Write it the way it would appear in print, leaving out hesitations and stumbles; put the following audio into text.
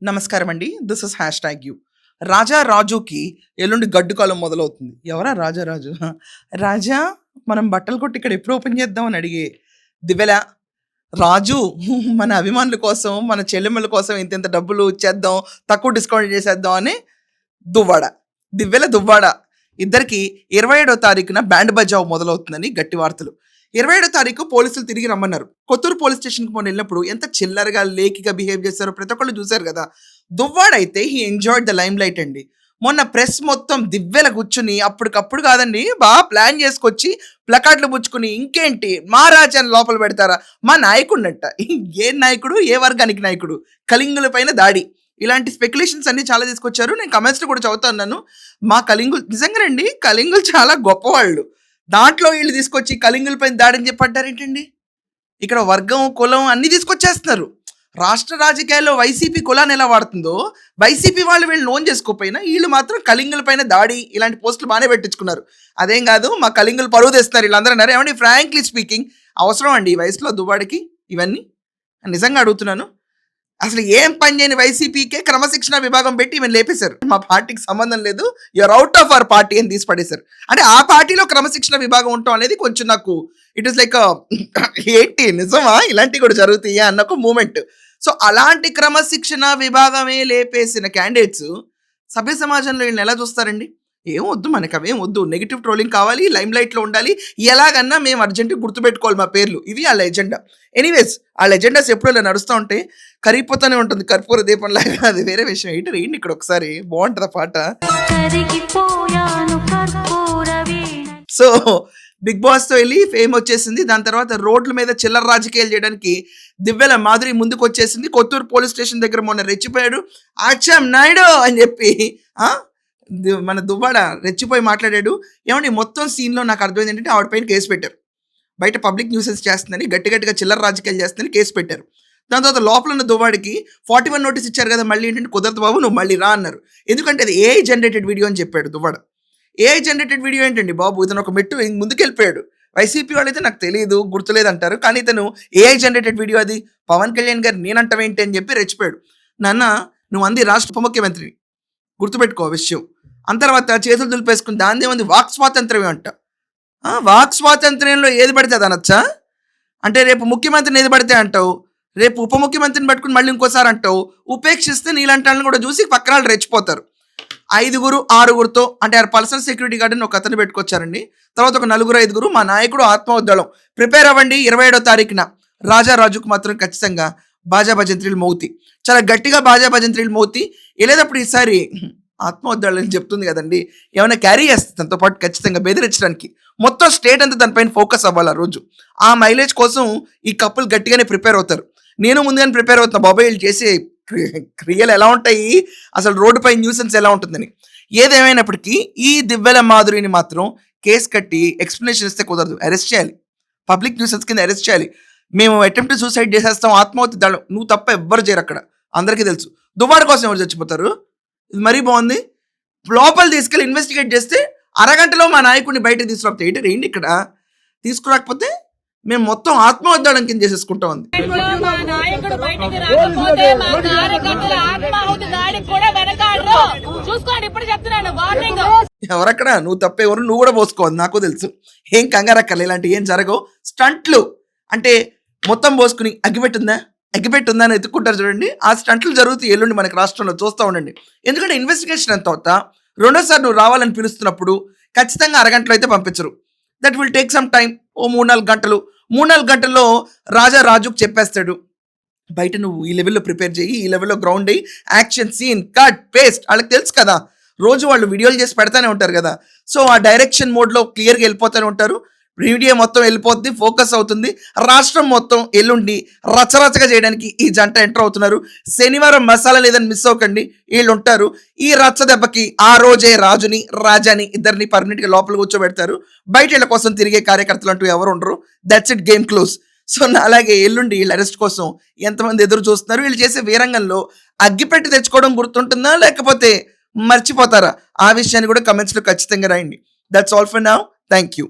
నమస్కారం అండి. This is hash tag U. రాజా రాజుకి ఎల్లుండి గడ్డు కాలం మొదలవుతుంది. ఎవరా రాజా రాజు? రాజా మనం బట్టలు కొట్టి ఇక్కడ ఎప్పుడు ఓపెన్ చేద్దాం అని అడిగే దివ్యల రాజు మన అభిమానుల కోసం, మన చెల్లెమ్మల కోసం ఇంతింత డబ్బులు ఇచ్చేద్దాం, తక్కువ డిస్కౌంట్ చేసేద్దాం అని దువ్వాడ. దివ్యల దువ్వాడ ఇద్దరికి 27వ తారీఖున బ్యాండ్ బజావ్ మొదలవుతుందని గట్టి వార్తలు. 27వ తారీఖు పోలీసులు తిరిగి రమ్మన్నారు. కొత్తూరు పోలీస్ స్టేషన్కి మొన్న వెళ్ళినప్పుడు ఎంత చిల్లరగా లేకిగా బిహేవ్ చేశారో ప్రతి ఒక్కళ్ళు చూశారు కదా. దువ్వాడైతే he enjoyed the limelight అండి. మొన్న ప్రెస్ మొత్తం దివ్యల కూర్చుని అప్పటికప్పుడు కాదండి, బాగా ప్లాన్ చేసుకొచ్చి ప్లకార్డులు పుచ్చుకుని ఇంకేంటి మహారాజాని లోపల పెడతారా, మా నాయకుడినట్ట. ఏ నాయకుడు, ఏ వర్గానికి నాయకుడు, కళింగుల పైన దాడి, ఇలాంటి స్పెక్యులేషన్స్ అన్ని చాలా తీసుకొచ్చారు. నేను కమెంట్స్లో కూడా చదువుతా ఉన్నాను. మా కళింగులు నిజంగానండి, కళింగులు చాలా గొప్పవాళ్ళు. దాంట్లో వీళ్ళు తీసుకొచ్చి కళింగుల పైన దాడిని చెప్పంటారేంటండి. ఇక్కడ వర్గం, కులం అన్ని తీసుకొచ్చేస్తున్నారు. రాష్ట్ర రాజకీయాల్లో వైసీపీ కులాన్ని ఎలా వాడుతుందో, వైసీపీ వాళ్ళు వీళ్ళు లోన్ చేసుకోకపోయినా వీళ్ళు మాత్రం కళింగుల పైన దాడి ఇలాంటి పోస్టులు బాగానే పెట్టించుకున్నారు. అదేం కాదు, మా కళింగులు పరువు తెస్తున్నారు వీళ్ళందరూ అన్నారు. ఏమండి, ఫ్రాంక్లీ స్పీకింగ్ అవసరం అండి ఈ వయసులో దువ్వాడికి ఇవన్నీ? నిజంగా అడుగుతున్నాను. అసలు ఏం పని చేయని వైసీపీకే క్రమశిక్షణ విభాగం పెట్టి ఈమెను లేపేశారు. మా పార్టీకి సంబంధం లేదు, you are out of our party అని తీసి పడేశారు. అంటే ఆ పార్టీలో క్రమశిక్షణ విభాగం ఉండటం అనేది కొంచెం నాకు ఇట్ ఈస్ లైక్ ఏంటి నిజమా, ఇలాంటివి కూడా జరుగుతాయా అన్న ఒక మూమెంట్. సో అలాంటి క్రమశిక్షణ విభాగమే లేపేసిన క్యాండిడేట్స్ సభ్య సమాజంలో వీళ్ళని ఎలా చూస్తారండి? ఏం వద్దు, మనకు అవేం వద్దు. నెగిటివ్ ట్రోలింగ్ కావాలి, లైమ్ లైట్లో ఉండాలి, ఎలాగన్నా మేము అర్జెంటుగా గుర్తుపెట్టుకోవాలి మా పేర్లు. ఇవి వాళ్ళ ఎజెండా. ఎనీవేస్ వాళ్ళ ఎజెండాస్ ఎప్పుడు ఇలా నడుస్తూ ఉంటే కరిగిపోతూనే ఉంటుంది కర్పూర దీపం లాగా. అది వేరే విషయం. ఏంటి ఇక్కడ ఒకసారి బాగుంటుంది పాట. సో బిగ్ బాస్తో వెళ్ళి ఫేమ్ వచ్చేసింది. దాని తర్వాత రోడ్ల మీద చిల్లర రాజకీయాలు చేయడానికి దివ్యల మాధురి ముందుకు వచ్చేసింది. కొత్తూరు పోలీస్ స్టేషన్ దగ్గర మొన్న రెచ్చిపోయాడు. ఆచాం నాయుడు అని చెప్పి మన దువ్వాడ రెచ్చిపోయి మాట్లాడాడు. ఏమండి, మొత్తం సీన్లో నాకు అర్థమైంది ఏంటంటే ఆవిడ పైన కేసు పెట్టారు. బయట పబ్లిక్ న్యూసెన్స్ చేస్తుందని, గట్టిగా చిల్లర రాజకీయాలు చేస్తుందని కేసు పెట్టారు. దాని తర్వాత లోపల ఉన్న దువ్వాడికి 41 నోటీస్ ఇచ్చారు కదా. మళ్ళీ ఏంటంటే కుదరదు బాబు, నువ్వు మళ్ళీ రా అన్నారు. ఎందుకంటే అది ఏఐ జనరేటెడ్ వీడియో అని చెప్పాడు దువ్వాడ. ఏఐ జనరేటెడ్ వీడియో ఏంటండి బాబు, ఇతను ఒక మెట్టు ముందుకెళ్ళిపోయాడు. వైసీపీ వాళ్ళైతే నాకు తెలియదు, గుర్తులేదు అంటారు, కానీ ఇతను ఏఐ జనరేటెడ్ వీడియో అది. పవన్ కళ్యాణ్ గారు నేనంటావేంటి అని చెప్పి రెచ్చిపోయాడు. నాన్న, నువ్వు అంది రాష్ట్ర ఉప ముఖ్యమంత్రిని, గుర్తుపెట్టుకో విషయం. అంత తర్వాత చేతులు దులిపేసుకుని దాని ఉంది వాక్ స్వాతంత్ర్యమే అంట. వాక్ స్వాతంత్ర్యంలో ఏది పడితే అది అనొచ్చా? అంటే రేపు ముఖ్యమంత్రిని ఏది పడితే అంటావు, రేపు ఉప ముఖ్యమంత్రిని పట్టుకుని మళ్ళీ ఇంకోసారి అంటావు. ఉపేక్షిస్తే నీలాంటి వాళ్ళని కూడా చూసి పక్కన వాళ్ళు రెచ్చిపోతారు. 5, 6 అంటే పర్సనల్ సెక్యూరిటీ గార్డుని ఒక అతను పెట్టుకొచ్చారండి. తర్వాత ఒక 4, 5 మా నాయకుడు ఆత్మోద్యలం ప్రిపేర్ అవ్వండి. 27వ తారీఖున రాజా రాజుకు మాత్రం ఖచ్చితంగా బాజా భజంత్రీలు మౌతి, చాలా గట్టిగా బాజా భజంత్రీలు మౌతి. వెళ్ళేటప్పుడు ఈసారి ఆత్మోద్యాలని చెప్తుంది కదండి, ఏమైనా క్యారీ చేస్తుంది దాంతో పాటు ఖచ్చితంగా బెదిరించడానికి. మొత్తం స్టేట్ అంతా దానిపైన ఫోకస్ అవ్వాలి ఆ రోజు. ఆ మైలేజ్ కోసం ఈ కప్పులు గట్టిగానే ప్రిపేర్ అవుతారు. నేను ముందుగానే ప్రిపేర్ అవుతున్నా బాబాయ్, వీళ్ళు చేసే క్రియలు ఎలా ఉంటాయి, అసలు రోడ్డుపై న్యూసెన్స్ ఎలా ఉంటుందని. ఏదేమైనప్పటికీ ఈ దివ్యల మాధురిని మాత్రం కేసు కట్టి ఎక్స్ప్లెనేషన్ ఇస్తే కుదరదు, అరెస్ట్ చేయాలి. పబ్లిక్ న్యూసెన్స్ కింద అరెస్ట్ చేయాలి. మేము అటెంప్ట్ సూసైడ్ చేసేస్తాం, ఆత్మహత్య దాడు, నువ్వు తప్ప ఎవ్వరు చేయరు అక్కడ, అందరికీ తెలుసు. దువ్వాడ కోసం ఎవరు చచ్చిపోతారు? ఇది మరీ బాగుంది. లోపల తీసుకెళ్ళి ఇన్వెస్టిగేట్ చేస్తే అరగంటలో మా నాయకుడిని బయటకు తీసుకురాకపోతే ఏంటి ఇక్కడ తీసుకురాకపోతే మేము మొత్తం ఆత్మహత్యాడం కింద చేసేసుకుంటాం. ఉంది ఎవరక్కడ, నువ్వు తప్పేవరు, నువ్వు కూడా పోసుకోవాలి, నాకు తెలుసు. ఏం కంగారక్కర్లే, ఇలాంటి ఏం జరగవు. స్టంట్లు అంటే మొత్తం పోసుకుని అగ్గిపెట్టుందా అని ఎత్తుక్కుంటారు చూడండి, ఆ స్టంట్లు జరుగుతాయి ఎల్లుండి మనకి రాష్ట్రంలో, చూస్తూ ఉండండి. ఎందుకంటే ఇన్వెస్టిగేషన్ అంత అవుతా రెండోసారి నువ్వు రావాలని పిలుస్తున్నప్పుడు ఖచ్చితంగా అరగంటలో అయితే పంపించరు. That will take some time. ఓ 3-4 గంటలు. 3-4 గంటల్లో రాజా రాజుకు చెప్పేస్తాడు, బయట నువ్వు ఈ లెవెల్లో ప్రిపేర్ చేయి, ఈ లెవెల్లో గ్రౌండ్ అయ్యి, యాక్షన్ సీన్ కట్ పేస్ట్ వాళ్ళకి తెలుసు కదా, రోజు వాళ్ళు వీడియోలు చేసి పెడతానే ఉంటారు కదా. సో ఆ డైరెక్షన్ మోడ్లో క్లియర్గా వెళ్ళిపోతూనే ఉంటారు. మీడియా మొత్తం వెళ్ళిపోద్ది, ఫోకస్ అవుతుంది. రాష్ట్రం మొత్తం ఎల్లుండి రచరచగా చేయడానికి ఈ జంట ఎంటర్ అవుతున్నారు. శనివారం మసాలా లేదని మిస్ అవ్వకండి, వీళ్ళు ఉంటారు. ఈ రచ్చ దెబ్బకి ఆ రోజే రాజుని రాజాని ఇద్దరిని పర్మనెంట్గా లోపల కూర్చోబెడతారు. బయట వీళ్ళ కోసం తిరిగే కార్యకర్తలు అంటూ ఎవరు ఉండరు. That's it, game close. So అలాగే ఎల్లుండి వీళ్ళ అరెస్ట్ కోసం ఎంతమంది ఎదురు చూస్తున్నారు. వీళ్ళు చేసే వీరంగంలో అగ్గిపెట్టి తెచ్చుకోవడం గుర్తుంటుందా, లేకపోతే మర్చిపోతారా? ఆ విషయాన్ని కూడా కమెంట్స్లో ఖచ్చితంగా రాయండి. That's all for now. Thank you.